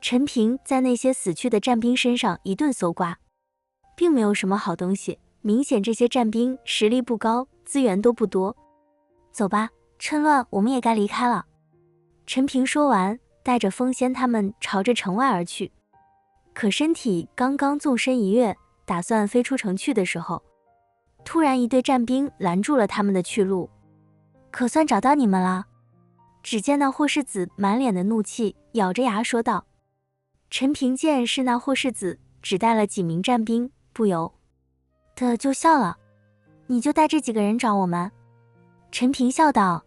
陈平在那些死去的战兵身上一顿搜刮，并没有什么好东西，明显这些战兵实力不高，资源都不多。走吧，趁乱我们也该离开了。陈平说完，带着风仙他们朝着城外而去。可身体刚刚纵身一跃，打算飞出城去的时候，突然一队战兵拦住了他们的去路。可算找到你们了。只见那霍世子满脸的怒气，咬着牙说道。陈平见是那霍世子只带了几名战兵，不由得就笑了。你就带这几个人找我们？陈平笑道。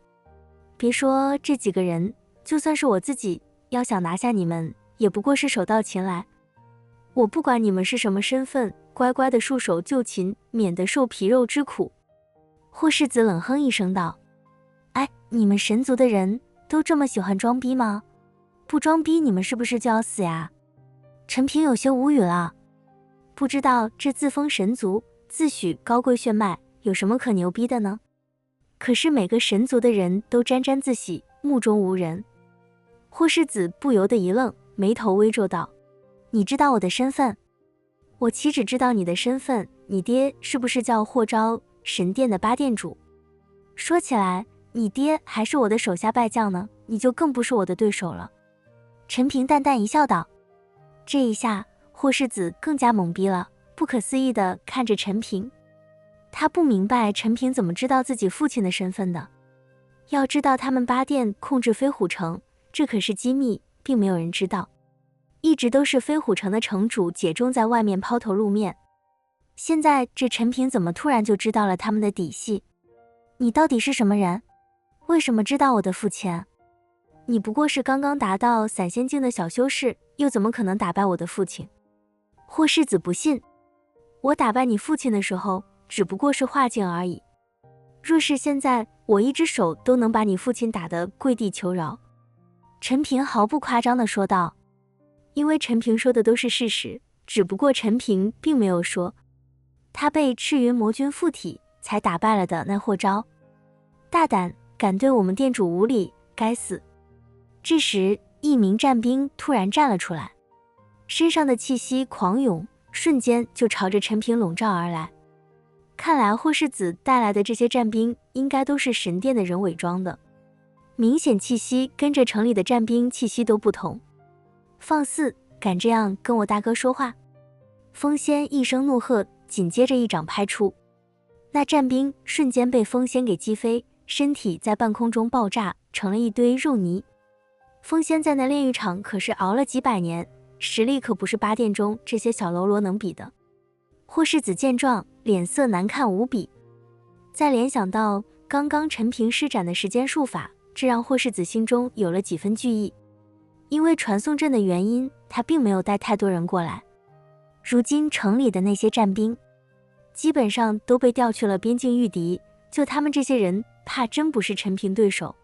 别说这几个人，就算是我自己，要想拿下你们，也不过是手到擒来。我不管你们是什么身份，乖乖的束手就擒，免得受皮肉之苦。霍世子冷哼一声道。哎，你们神族的人都这么喜欢装逼吗？不装逼你们是不是就要死呀？陈平有些无语了。不知道这自封神族，自诩高贵血脉，有什么可牛逼的呢？可是每个神族的人都沾沾自喜，目中无人。霍世子不由得一愣，眉头微皱道。你知道我的身份？我岂止知道你的身份，你爹是不是叫霍昭，神殿的八殿主？说起来，你爹还是我的手下败将呢，你就更不是我的对手了。陈平淡淡一笑道。这一下，霍世子更加懵逼了，不可思议地看着陈平。他不明白陈平怎么知道自己父亲的身份的。要知道他们八殿控制飞虎城，这可是机密，并没有人知道。一直都是飞虎城的城主解中在外面抛头露面。现在这陈平怎么突然就知道了他们的底细？你到底是什么人？为什么知道我的父亲？你不过是刚刚达到散仙境的小修士，又怎么可能打败我的父亲？霍世子不信。我打败你父亲的时候，只不过是化境而已。若是现在，我一只手都能把你父亲打得跪地求饶。陈平毫不夸张地说道。因为陈平说的都是事实，只不过陈平并没有说他被赤云魔君附体才打败了的那霍昭。大胆，敢对我们店主无礼，该死！这时，一名战兵突然站了出来，身上的气息狂涌，瞬间就朝着陈平笼罩而来。看来霍世子带来的这些战兵应该都是神殿的人伪装的，明显气息跟着城里的战兵气息都不同。放肆，敢这样跟我大哥说话！风仙一声怒喝，紧接着一掌拍出，那战兵瞬间被风仙给击飞，身体在半空中爆炸，成了一堆肉泥。风仙在那炼狱场可是熬了几百年，实力可不是八殿中这些小喽啰能比的。霍世子见状，脸色难看无比。再联想到刚刚陈平施展的时间术法，这让霍世子心中有了几分惧意。因为传送阵的原因，他并没有带太多人过来。如今城里的那些战兵，基本上都被调去了边境御敌，就他们这些人，怕真不是陈平对手。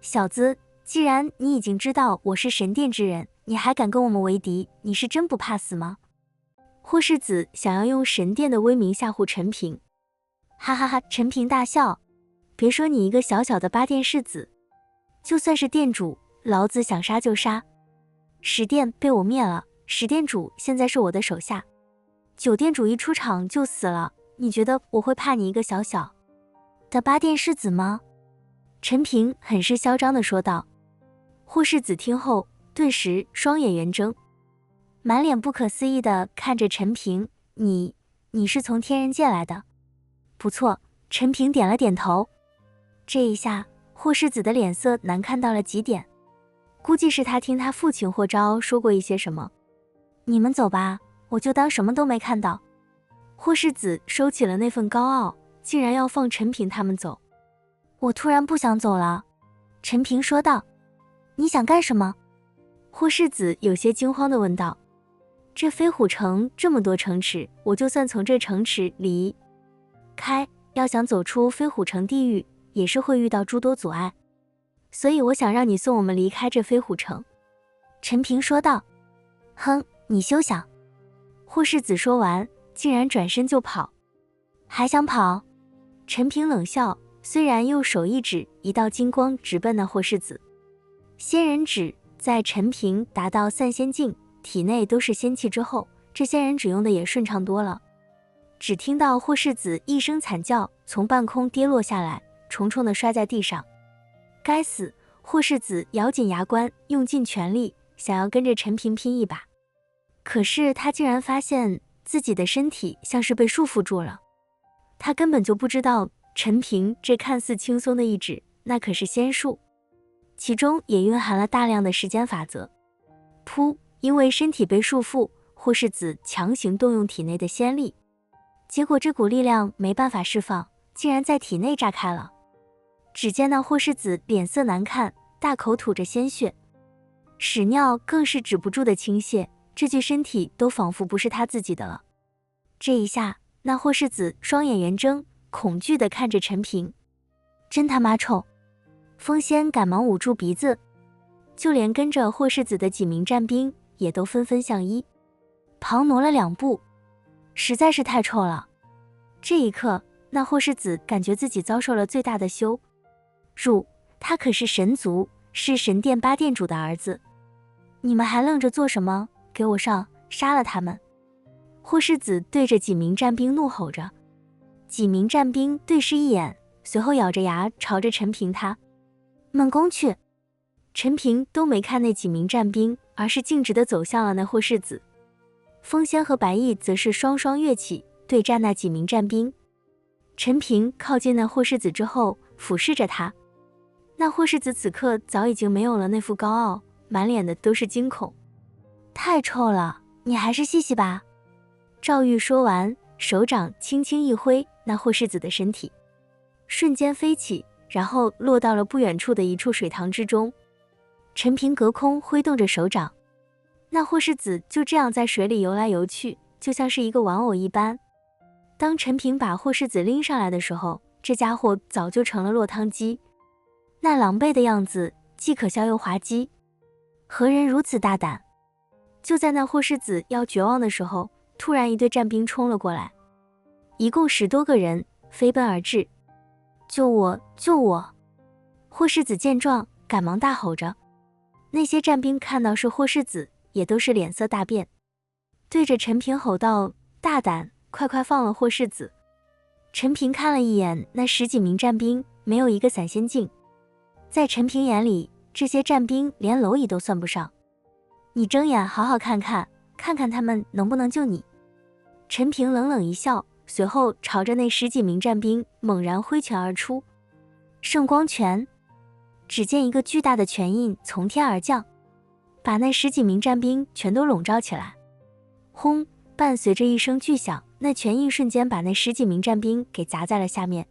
小子，既然你已经知道我是神殿之人，你还敢跟我们为敌，你是真不怕死吗？霍世子想要用神殿的威名吓唬陈平。哈哈哈，陈平大笑。别说你一个小小的八殿世子，就算是殿主，老子想杀就杀。十殿被我灭了，十殿主现在是我的手下，九殿主一出场就死了，你觉得我会怕你一个小小的八殿世子吗？陈平很是嚣张地说道。霍世子听后，顿时双眼圆睁，满脸不可思议地看着陈平。你是从天人界来的？不错，陈平点了点头。这一下，霍世子的脸色难看到了极点。估计是他听他父亲霍昭说过一些什么。你们走吧，我就当什么都没看到。霍世子收起了那份高傲，竟然要放陈平他们走。我突然不想走了，陈平说道。你想干什么？霍世子有些惊慌地问道。这飞虎城这么多城池，我就算从这城池离开，要想走出飞虎城地狱，也是会遇到诸多阻碍。所以我想让你送我们离开这飞虎城。陈平说道。哼，你休想！霍世子说完，竟然转身就跑。还想跑？陈平冷笑，虽然右手一指，一道金光直奔那霍世子。仙人指在陈平达到散仙境，体内都是仙气之后，这仙人指用的也顺畅多了。只听到霍世子一声惨叫，从半空跌落下来，重重的摔在地上。该死！霍世子咬紧牙关，用尽全力想要跟着陈平拼一把，可是他竟然发现自己的身体像是被束缚住了。他根本就不知道陈平这看似轻松的一指，那可是仙术，其中也蕴含了大量的时间法则。噗！因为身体被束缚，霍世子强行动用体内的仙力，结果这股力量没办法释放，竟然在体内炸开了。只见那霍世子脸色难看，大口吐着鲜血，屎尿更是止不住的倾泻，这具身体都仿佛不是他自己的了。这一下，那霍世子双眼圆睁，恐惧地看着陈平，真他妈臭！风仙赶忙捂住鼻子，就连跟着霍世子的几名战兵也都纷纷向一旁挪了2步，实在是太臭了。这一刻，那霍世子感觉自己遭受了最大的羞辱，他可是神族，是神殿8殿主的儿子，你们还愣着做什么？给我上，杀了他们！霍世子对着几名战兵怒吼着，几名战兵对视一眼，随后咬着牙朝着陈平他们攻去。陈平都没看那几名战兵，而是径直地走向了那霍世子。风仙和白翼则是双双跃起，对战那几名战兵。陈平靠近那霍世子之后，俯视着他。那霍世子此刻早已经没有了那副高傲，满脸的都是惊恐。太臭了，你还是细细吧。赵玉说完，手掌轻轻一挥，那霍世子的身体瞬间飞起，然后落到了不远处的一处水塘之中。陈平隔空挥动着手掌，那霍世子就这样在水里游来游去，就像是一个玩偶一般。当陈平把霍世子拎上来的时候，这家伙早就成了落汤鸡，那狼狈的样子既可笑又滑稽。何人如此大胆？就在那霍世子要绝望的时候，突然一队战兵冲了过来，一共10多个人飞奔而至。救我！救我！霍世子见状，赶忙大吼着。那些战兵看到是霍世子，也都是脸色大变，对着陈平吼道：大胆，快快放了霍世子！陈平看了一眼那10几名战兵，没有一个散仙境，在陈平眼里，这些战兵连蝼蚁都算不上。你睁眼好好看看，看看他们能不能救你。陈平冷冷一笑，随后朝着那10几名战兵猛然挥拳而出。圣光拳！只见一个巨大的拳印从天而降，把那10几名战兵全都笼罩起来。轰！伴随着一声巨响，那拳印瞬间把那10几名战兵给砸在了下面。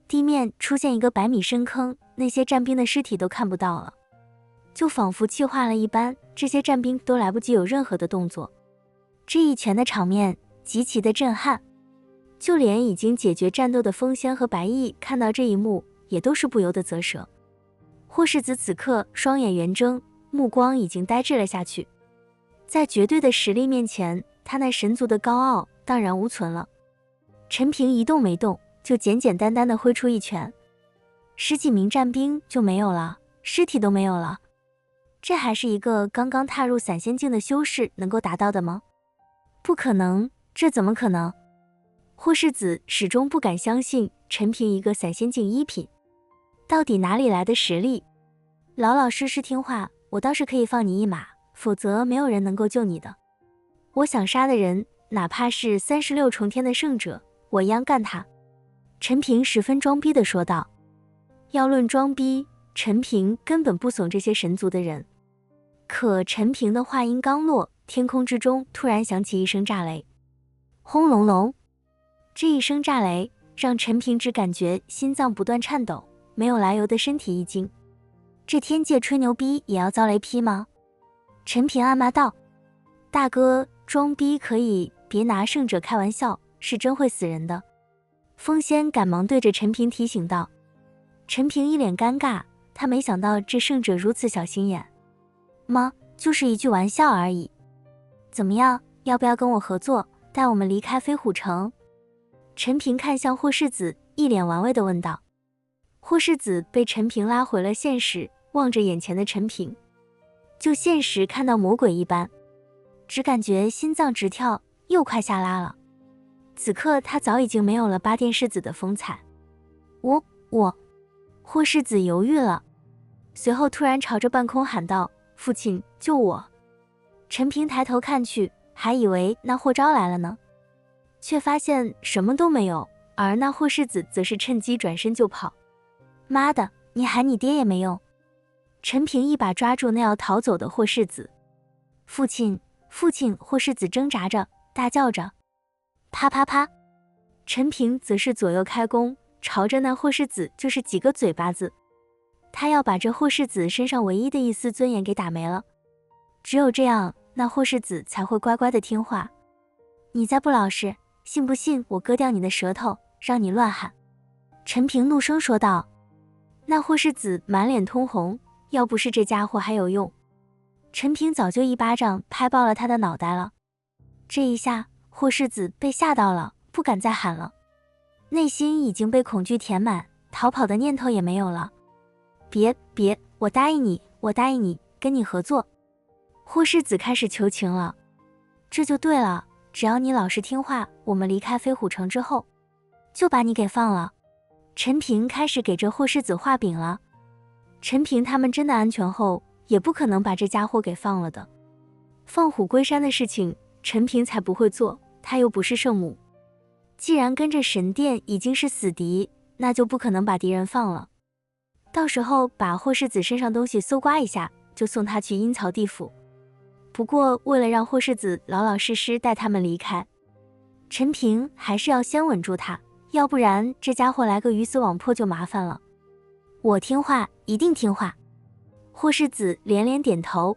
地面出现一个100米深坑，那些战兵的尸体都看不到了，就仿佛气化了一般，这些战兵都来不及有任何的动作。这一拳的场面极其的震撼，就连已经解决战斗的风仙和白翼看到这一幕，也都是不由得啧舌。霍世子此刻双眼圆睁，目光已经呆滞了下去。在绝对的实力面前，他那神族的高傲荡然无存了。陈平一动没动，就简简单单的挥出一拳，10几名战兵就没有了，尸体都没有了。这还是一个刚刚踏入散仙境的修士能够达到的吗？不可能，这怎么可能？霍世子始终不敢相信陈平一个散仙境1品到底哪里来的实力。老老实实听话，我倒是可以放你一马，否则没有人能够救你的。我想杀的人，哪怕是36重天的圣者，我一样干他。陈平十分装逼地说道。要论装逼，陈平根本不怂这些神族的人。可陈平的话音刚落，天空之中突然响起一声炸雷，轰隆隆！这一声炸雷让陈平只感觉心脏不断颤抖，没有来由的身体一惊。这天界吹牛逼也要遭雷劈吗？陈平暗骂道：大哥，装逼可以，别拿圣者开玩笑，是真会死人的。风仙赶忙对着陈平提醒道。陈平一脸尴尬，他没想到这圣者如此小心眼吗？就是一句玩笑而已。怎么样，要不要跟我合作，带我们离开飞虎城？陈平看向霍世子，一脸玩味地问道。霍世子被陈平拉回了现实，望着眼前的陈平，就现实看到魔鬼一般，只感觉心脏直跳，又快下拉了。此刻他早已经没有了八殿世子的风采。霍世子犹豫了，随后突然朝着半空喊道：“父亲，救我！”陈平抬头看去，还以为那霍昭来了呢，却发现什么都没有，而那霍世子则是趁机转身就跑。妈的，你喊你爹也没用！陈平一把抓住那要逃走的霍世子。父亲，父亲！霍世子挣扎着，大叫着。啪啪啪！陈平则是左右开弓，朝着那霍世子就是几个嘴巴子。他要把这霍世子身上唯一的一丝尊严给打没了。只有这样，那霍世子才会乖乖的听话。你再不老实，信不信我割掉你的舌头，让你乱喊！陈平怒声说道。那霍世子满脸通红，要不是这家伙还有用，陈平早就一巴掌拍爆了他的脑袋了。这一下，霍世子被吓到了，不敢再喊了，内心已经被恐惧填满，逃跑的念头也没有了。别，我答应你，跟你合作。霍世子开始求情了。这就对了，只要你老实听话，我们离开飞虎城之后，就把你给放了。陈平开始给这霍世子画饼了。陈平他们真的安全后，也不可能把这家伙给放了的。放虎归山的事情，陈平才不会做，他又不是圣母。既然跟着神殿已经是死敌，那就不可能把敌人放了。到时候把霍世子身上东西搜刮一下，就送他去阴曹地府。不过为了让霍世子老老实实带他们离开，陈平还是要先稳住他，要不然这家伙来个鱼死网破就麻烦了。我听话，一定听话。霍世子连连点头，